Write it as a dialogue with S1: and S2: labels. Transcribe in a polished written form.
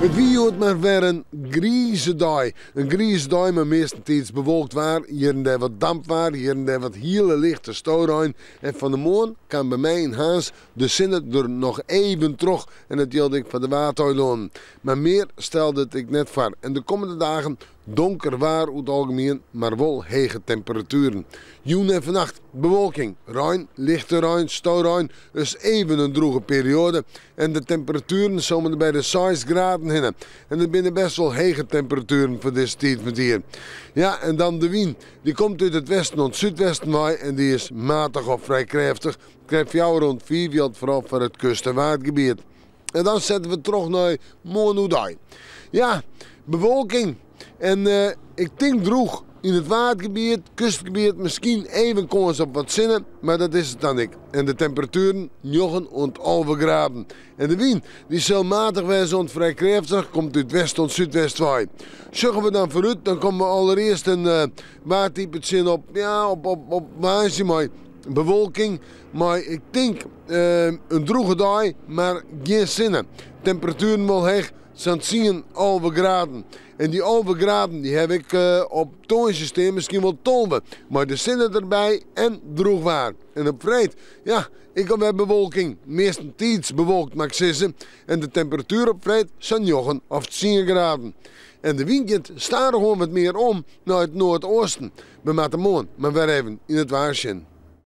S1: Het wie maar weer een grieze dag. Een grieze dag, maar meestentijds bewolkt waar. Hier en daar wat damp waar, hier en daar wat hele lichte stoorijn. En van de morgen kan bij mij in Haas de zinnen er nog even terug. En dat hield ik van de waterloon. Maar meer stelde ik net voor. En de komende dagen donker waar uit het algemeen, maar wel hege temperaturen. Joen en vannacht bewolking, ruin, lichte ruin, stoorruin, dus even een droge periode. En de temperaturen zomen bij de 6 graden heen. En het binnen best wel hege temperaturen voor deze tijd met hier. Ja, en dan de wind. Die komt uit het westen en het zuidwesten waai en die is matig of vrij krachtig. Krijgt jou rond 4 wild vooral voor het kust- en waardgebied. En dan zetten we terug naar Monoudai. Ja, bewolking. En ik denk droeg in het waardgebied, kustgebied, misschien even kans op wat zinnen, maar dat is het dan niet. En de temperaturen 9 en 11 graden. En de wind die zal matig wezen en vrij krachtig, komt uit west en zuidwest waai. Zorgen we dan vooruit, dan komen we allereerst een waardtype zin op, ja, op waanzin, maar bewolking. Maar ik denk een droege dag, maar geen zinnen. Temperaturen wel heeg, zo'n 10 graden. En die 11 graden die heb ik op het toonsysteem misschien wel 12. Maar de zinnen erbij en droog waar. En op vrijdag, ja, ik heb weer bewolking. Meestentijds bewolkt, mag ik zeggen. En de temperatuur op vrijdag zijn 9 of 10 graden. En de wind staat er gewoon wat meer om naar het noordoosten. We maken de maan, maar weer even in het waarschuwen.